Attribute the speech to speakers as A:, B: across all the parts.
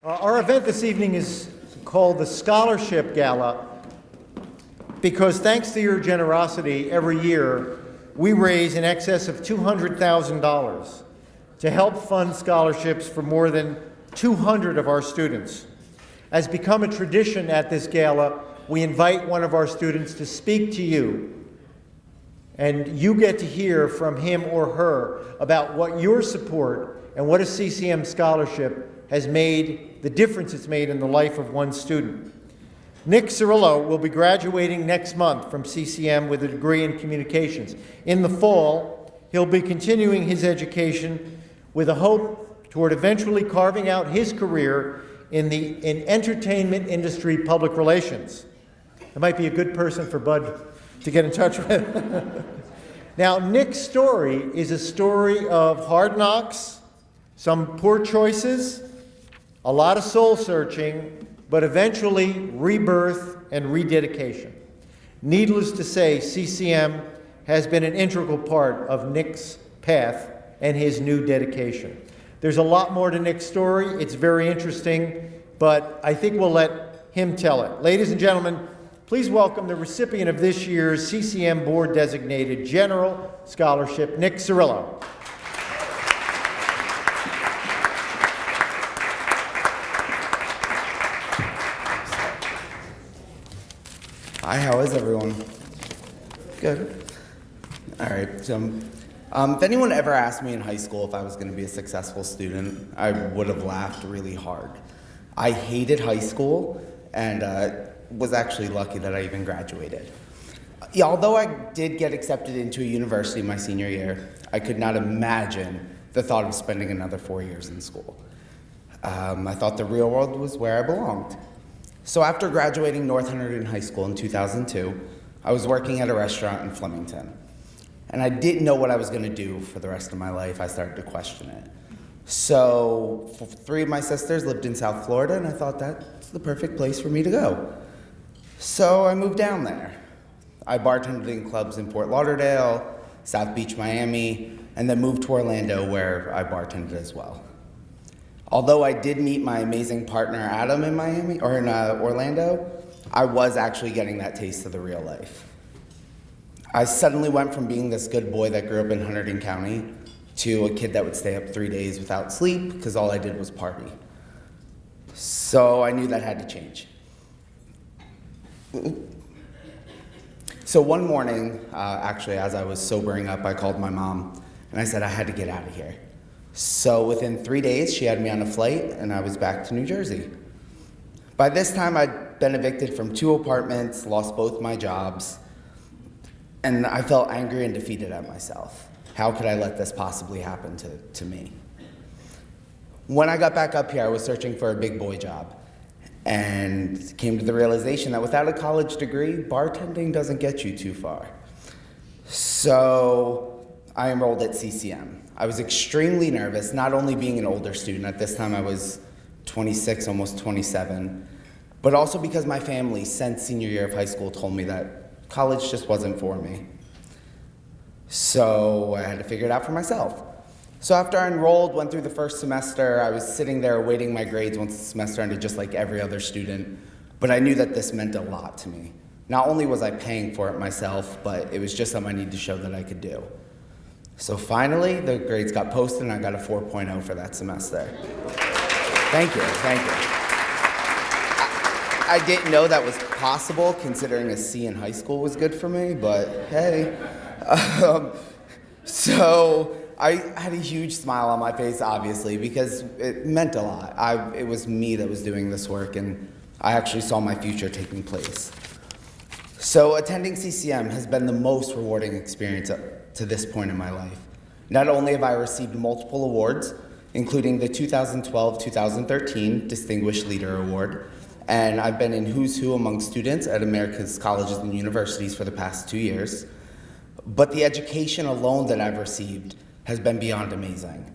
A: Our event this evening is called the Scholarship Gala because thanks to your generosity, every year we raise in excess of $200,000 to help fund scholarships for more than 200 of our students. As become a tradition at this gala, we invite one of our students to speak to you, and you get to hear from him or her about what your support and what a CCM scholarship has made, the difference it's made in the life of one student. Nick Cirillo will be graduating next month from CCM with a degree in communications. In the fall, he'll be continuing his education with a hope toward eventually carving out his career in entertainment industry public relations. That might be a good person for Bud to get in touch with. Now, Nick's story is a story of hard knocks, some poor choices, a lot of soul searching, but eventually rebirth and rededication. Needless to say, CCM has been an integral part of Nick's path and his new dedication. There's a lot more to Nick's story. It's very interesting, but I think we'll let him tell it. Ladies and gentlemen, please welcome the recipient of this year's CCM Board Designated General Scholarship, Nick Cirillo.
B: Hi, how is everyone? Good. All right, so if anyone ever asked me in high school if I was going to be a successful student, I would have laughed really hard. I hated high school and was actually lucky that I even graduated. Yeah, although I did get accepted into a university my senior year, I could not imagine the thought of spending another 4 years in school. I thought the real world was where I belonged. So after graduating North Hunterdon High School in 2002, I was working at a restaurant in Flemington. And I didn't know what I was going to do for the rest of my life. I started to question it. So 3 of my sisters lived in South Florida, and I thought that's the perfect place for me to go. So I moved down there. I bartended in clubs in Fort Lauderdale, South Beach, Miami, and then moved to Orlando where I bartended as well. Although I did meet my amazing partner Adam in Orlando, I was actually getting that taste of the real life. I suddenly went from being this good boy that grew up in Hunterdon County to a kid that would stay up 3 days without sleep because all I did was party. So I knew that had to change. So one morning, actually as I was sobering up, I called my mom and I said I had to get out of here. So within 3 days, she had me on a flight and I was back to New Jersey. By this time, I'd been evicted from 2 apartments, lost both my jobs, and I felt angry and defeated at myself. How could I let this possibly happen to me? When I got back up here, I was searching for a big boy job and came to the realization that without a college degree, bartending doesn't get you too far. So I enrolled at CCM. I was extremely nervous, not only being an older student, at this time I was 26, almost 27, but also because my family, since senior year of high school, told me that college just wasn't for me. So I had to figure it out for myself. So after I enrolled, went through the first semester, I was sitting there awaiting my grades once the semester ended, just like every other student, but I knew that this meant a lot to me. Not only was I paying for it myself, but it was just something I needed to show that I could do. So finally, the grades got posted and I got a 4.0 for that semester. Thank you. I didn't know that was possible, considering a C in high school was good for me, but hey. So I had a huge smile on my face, obviously, because it meant a lot. It was me that was doing this work, and I actually saw my future taking place. So attending CCM has been the most rewarding experience to this point in my life. Not only have I received multiple awards, including the 2012-2013 Distinguished Leader Award, and I've been in who's who among students at America's colleges and universities for the past 2 years, but the education alone that I've received has been beyond amazing.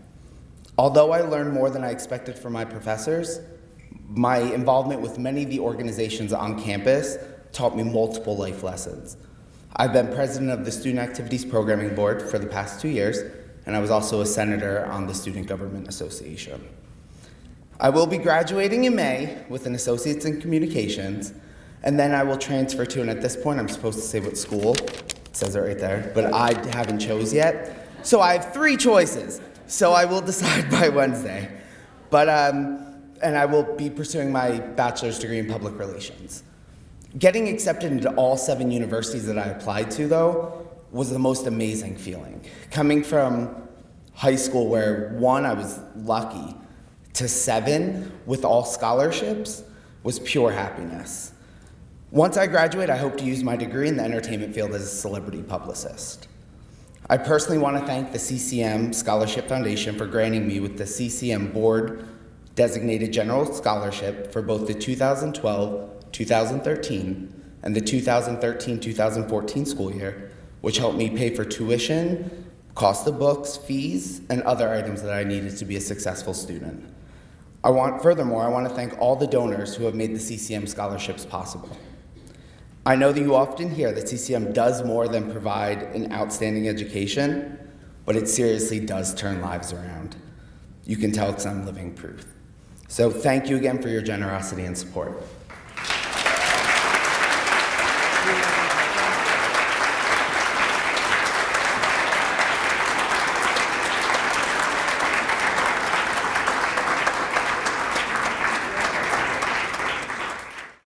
B: Although I learned more than I expected from my professors, my involvement with many of the organizations on campus taught me multiple life lessons. I've been president of the Student Activities Programming Board for the past 2 years, and I was also a senator on the Student Government Association. I will be graduating in May with an Associate's in Communications, and then I will transfer to, and at this point I'm supposed to say what school, it says it right there, but I haven't chose yet. So I have 3 choices, so I will decide by Wednesday. But, and I will be pursuing my bachelor's degree in public relations. Getting accepted into all 7 universities that I applied to, though, was the most amazing feeling. Coming from high school where 1, I was lucky, to 7 with all scholarships was pure happiness. Once I graduate, I hope to use my degree in the entertainment field as a celebrity publicist. I personally want to thank the CCM Scholarship Foundation for granting me with the CCM Board Designated General Scholarship for both the 2012-2013 and the 2013-2014 school year, which helped me pay for tuition, cost of books, fees, and other items that I needed to be a successful student. Furthermore, I want to thank all the donors who have made the CCM scholarships possible. I know that you often hear that CCM does more than provide an outstanding education, but it seriously does turn lives around. You can tell because I'm living proof. So thank you again for your generosity and support.